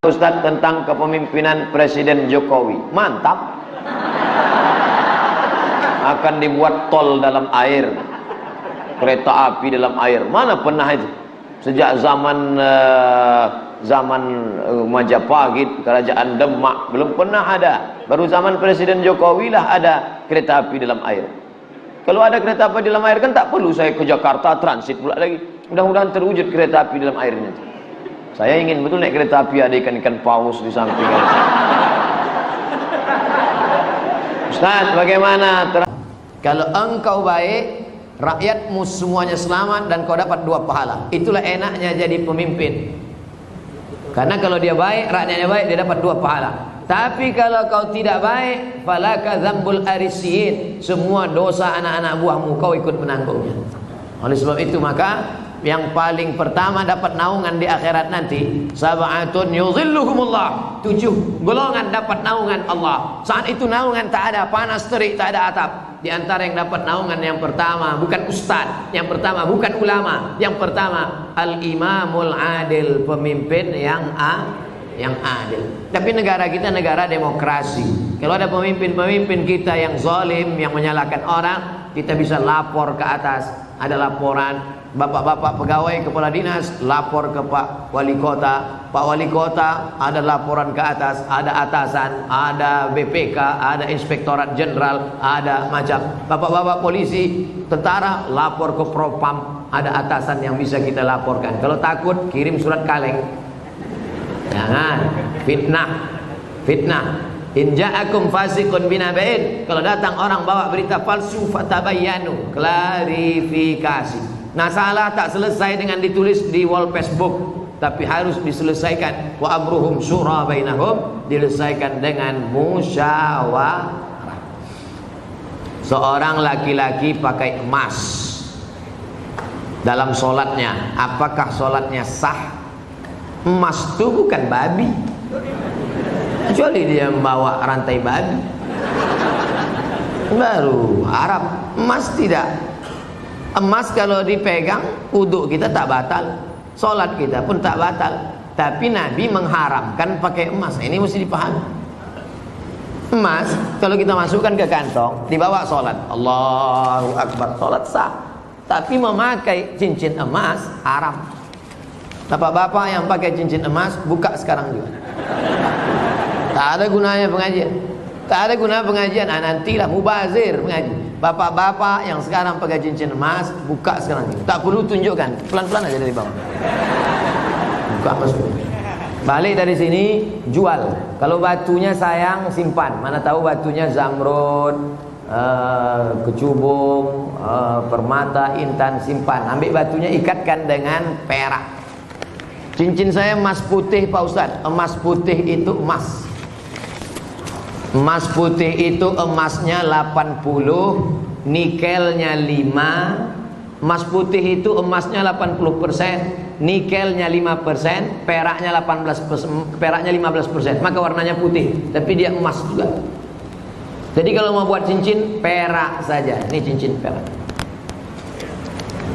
Ustadz tentang kepemimpinan Presiden Jokowi. Mantap. Akan dibuat tol dalam air, kereta api dalam air. Mana pernah itu? Sejak zaman Majapahit, Kerajaan Demak, belum pernah ada. Baru zaman Presiden Jokowi lah ada kereta api dalam air. Kalau ada kereta api dalam air kan tak perlu saya ke Jakarta transit pula lagi. Mudah-mudahan terwujud kereta api dalam airnya. Saya ingin betul naik kereta api, ada ikan-ikan paus di samping. Ustaz, bagaimana? Kalau engkau baik, rakyatmu semuanya selamat dan kau dapat 2 pahala. Itulah enaknya jadi pemimpin. Karena kalau dia baik, rakyatnya baik, dia dapat 2 pahala. Tapi kalau kau tidak baik, falaka dzambul arisiyin. Semua dosa anak-anak buahmu kau ikut menanggungnya. Oleh sebab itu maka yang paling pertama dapat naungan di akhirat nanti, sab'atun yuzilluhumullah, 7 golongan dapat naungan Allah. Saat itu naungan tak ada, panas terik, tak ada atap. Di antara yang dapat naungan yang pertama bukan ustaz, yang pertama bukan ulama, yang pertama al-imamul adil, pemimpin yang adil. Tapi negara kita negara demokrasi. Kalau ada pemimpin-pemimpin kita yang zalim, yang menyalahkan orang, kita bisa lapor ke atas. Ada laporan, bapak-bapak pegawai kepala dinas lapor ke Pak Wali Kota. Pak Wali Kota ada laporan ke atas, ada atasan, ada BPK, ada Inspektorat Jenderal, ada macam. Bapak-bapak polisi, tentara lapor ke Propam, ada atasan yang bisa kita laporkan. Kalau takut kirim surat kaleng. Jangan fitnah. In ja'akum fasiqun binaba'in, kalau datang orang bawa berita palsu, fatabayyanu, klarifikasi. Nah, salah tak selesai dengan ditulis di wall Facebook, tapi harus diselesaikan. Wa amruhum syura bainahum, diselesaikan dengan musyawarah. Seorang laki-laki pakai emas dalam sholatnya, apakah sholatnya sah? Emas itu bukan babi, kecuali dia membawa rantai babi, baru Arab. Emas tidak. Emas kalau dipegang, wudhu kita tak batal, sholat kita pun tak batal. Tapi Nabi mengharamkan pakai emas. Ini mesti dipahami. Emas kalau kita masukkan ke kantong, dibawa sholat, Allahu Akbar, sholat sah. Tapi memakai cincin emas haram. Bapak-bapak yang pakai cincin emas, buka sekarang juga. Tak ada gunanya pengajian. Tak ada guna pengajian. Nantilah mubazir pengajian. Bapak-bapak yang sekarang pakai cincin emas, buka sekarang juga. Tak perlu tunjukkan, pelan-pelan aja dari bawah. Buka masuk. Balik dari sini, jual. Kalau batunya sayang, simpan. Mana tahu batunya zamrud, kecubung, permata, intan, simpan. Ambil batunya, ikatkan dengan perak. Cincin saya emas putih Pak Ustadz. Emas putih itu emas. Emas putih itu emasnya 80, nikelnya 5. Emas putih itu emasnya 80%, nikelnya 5%, peraknya 18%, peraknya 15%. Maka warnanya putih, tapi dia emas juga. Jadi kalau mau buat cincin, perak saja. Ini cincin perak.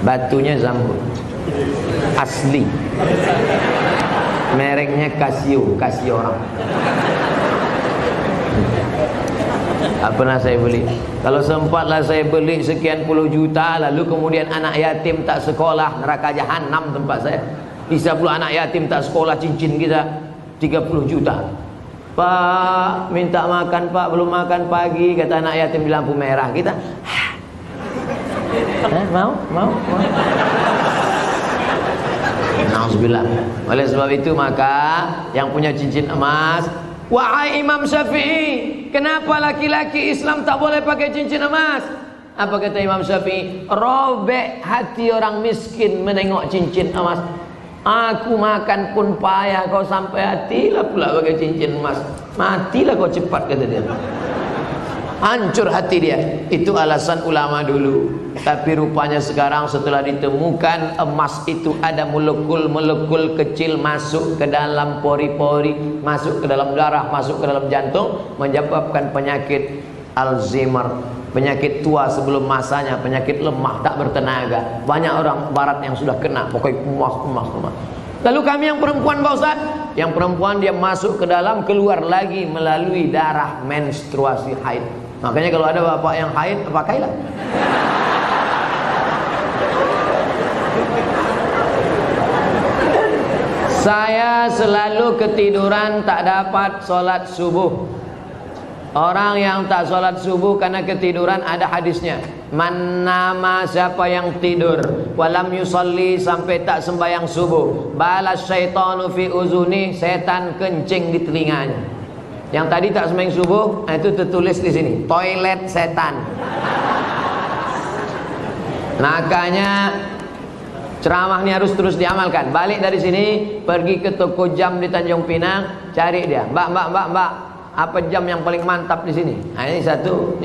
Batunya zamrud. Asli. Mereknya Casio, Casio orang. Tak pernah saya beli. Kalau sempatlah saya beli sekian puluh juta, lalu kemudian anak yatim tak sekolah, neraka jahanam tempat saya. Bisa pula anak yatim tak sekolah, cincin kita 30 juta. Pak, minta makan Pak, belum makan pagi, kata anak yatim di lampu merah. Kita mau. Nauzubillah. Oleh sebab itu maka yang punya cincin emas, wahai Imam Syafi'i, kenapa laki-laki Islam tak boleh pakai cincin emas? Apa kata Imam Syafi'i? Robek hati orang miskin menengok cincin emas. Aku makan pun payah, kau sampai hatilah pula pakai cincin emas. Matilah kau cepat, kata dia. Hancur hati dia. Itu alasan ulama dulu. Tapi rupanya sekarang setelah ditemukan emas itu ada molekul-molekul kecil masuk ke dalam pori-pori, masuk ke dalam darah, masuk ke dalam jantung, menyebabkan penyakit Alzheimer, penyakit tua sebelum masanya, penyakit lemah, tak bertenaga. Banyak orang barat yang sudah kena, pokoknya emas. Lalu kami yang perempuan Pak Ustaz, Yang perempuan dia masuk ke dalam, keluar lagi melalui darah menstruasi haid. Makanya kalau ada bapak yang haid, pakailah. Saya selalu ketiduran tak dapat sholat subuh. Orang yang tak sholat subuh karena ketiduran, ada hadisnya. Man nama, siapa yang tidur, walam yusalli, sampai tak sembahyang subuh, balas syaitanu fi uzuni, setan kencing di telinganya. Yang tadi tak sembahyang subuh, itu tertulis di sini, toilet setan. Makanya ceramah ini harus terus diamalkan. Balik dari sini, pergi ke toko jam di Tanjung Pinang, cari dia. Mbak, apa jam yang paling mantap di sini? Nah, ini satu.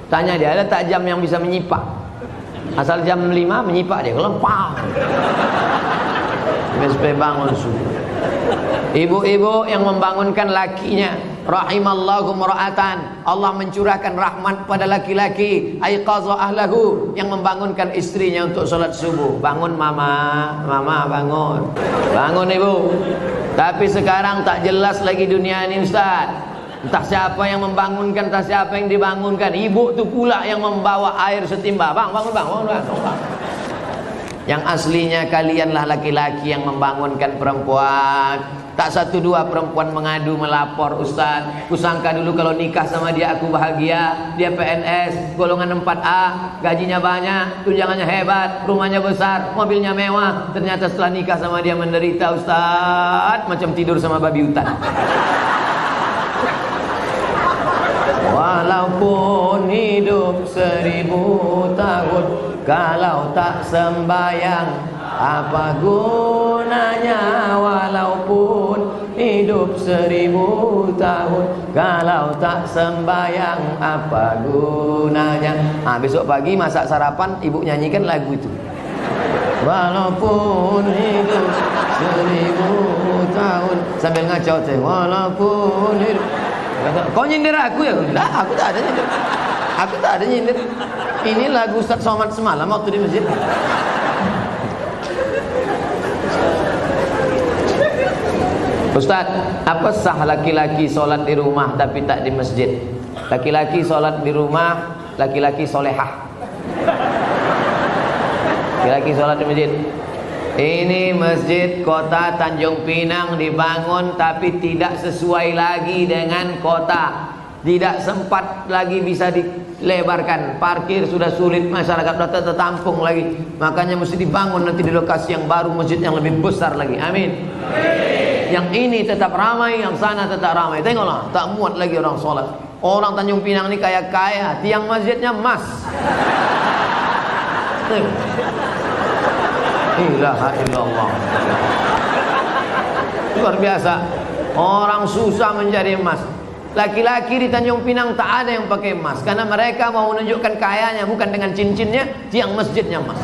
Tanya dia, ada tak jam yang bisa menyipak? Asal jam 5 menyipak dia, kalau pang. Sampai bangun subuh. Ibu-ibu yang membangunkan lakinya, rahimallahu mura'atan, Allah mencurahkan rahmat pada laki-laki, aiqadha ahlahu, yang membangunkan istrinya untuk sholat subuh. Bangun mama bangun. Bangun ibu. Tapi sekarang tak jelas lagi dunia ini Ustaz. Entah siapa yang membangunkan, entah siapa yang dibangunkan. Ibu tu pula yang membawa air setimba. Bangun. Yang aslinya kalianlah laki-laki yang membangunkan perempuan. Tak satu dua perempuan mengadu melapor, Ustaz, kusangka dulu kalau nikah sama dia aku bahagia. Dia PNS golongan 4A, gajinya banyak, tunjangannya hebat, rumahnya besar, mobilnya mewah. Ternyata setelah nikah sama dia menderita, Ustaz, macam tidur sama babi hutan. Walaupun hidup 1000 tahun, kalau tak sembayang apa gunanya? Walaupun hidup 1000 tahun, kalau tak sembayang apa gunanya? Besok pagi masak sarapan, ibu nyanyikan lagu itu. Walaupun hidup 1000 tahun, sambil ngacau teh. Walaupun hidup. Kau nyindir aku ya? Enggak, aku tak ada nyindir. Ini lagu Ustaz Somad semalam waktu di masjid. Ustaz, apa sah laki-laki sholat di rumah tapi tak di masjid? Laki-laki sholat di rumah, laki-laki solehah. Laki-laki sholat di masjid. Ini masjid kota Tanjung Pinang dibangun tapi tidak sesuai lagi dengan kota. Tidak sempat lagi bisa dilebarkan. Parkir sudah sulit, masyarakat sudah tertampung lagi. Makanya mesti dibangun nanti di lokasi yang baru, masjid yang lebih besar lagi. Amin. Yang ini tetap ramai, yang sana tetap ramai. Tengoklah, tak muat lagi orang sholat. Orang Tanjung Pinang ini kaya-kaya, tiang masjidnya emas. Ilaha illallah. Luar biasa. Orang susah mencari emas. Laki-laki di Tanjung Pinang tak ada yang pakai emas, karena mereka mau menunjukkan kayanya bukan dengan cincinnya, tiang masjidnya emas.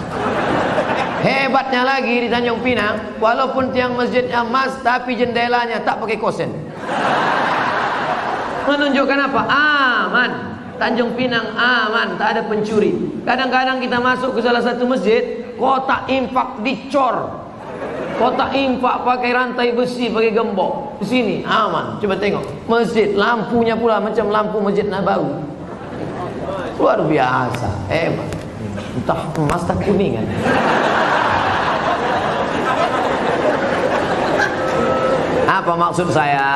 Hebatnya lagi di Tanjung Pinang, walaupun tiang masjidnya emas, tapi jendelanya tak pakai kosen. Menunjukkan apa? Aman. Tanjung Pinang aman, tak ada pencuri. Kadang-kadang kita masuk ke salah satu masjid, kotak infak dicor. Kotak infak pakai rantai besi, pakai gembok. Di sini aman. Coba tengok masjid, lampunya pula macam lampu Masjid Nabawi. Luar biasa, hebat. Entah emas tak kuningan. Apa maksud saya?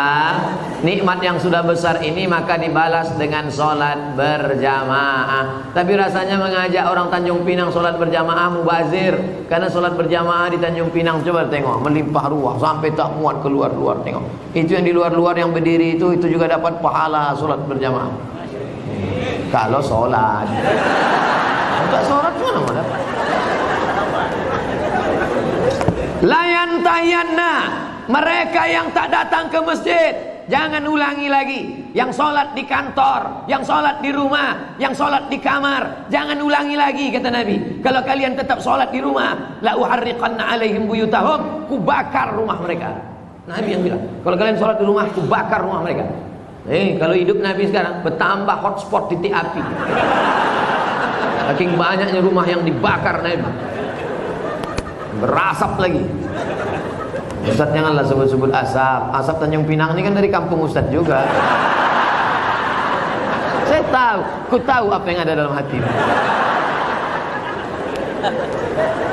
Nikmat yang sudah besar ini maka dibalas dengan sholat berjamaah. Tapi rasanya mengajak orang Tanjung Pinang sholat berjamaah mubazir. Karena sholat berjamaah di Tanjung Pinang, coba tengok, melimpah ruah sampai tak muat keluar-luar. Tengok, itu yang di luar-luar yang berdiri itu juga dapat pahala sholat berjamaah. Kalau sholat, tak sholat mana mau dapat? Layan tayanna, mereka yang tak datang ke masjid, jangan ulangi lagi. Yang sholat di kantor, yang sholat di rumah, yang sholat di kamar, jangan ulangi lagi, kata Nabi. Kalau kalian tetap sholat di rumah, la uharriqanna alaihim buyutahum, ku bakar rumah mereka. Nabi yang bilang, kalau kalian sholat di rumah, ku bakar rumah mereka. Kalau hidup Nabi sekarang bertambah hotspot titik api. Saking banyaknya rumah yang dibakar Nabi, berasap lagi. Ustaz janganlah sebut-sebut asap. Asap Tanjung Pinang ini kan dari kampung Ustaz juga. Saya tahu, ku tahu apa yang ada dalam hatimu.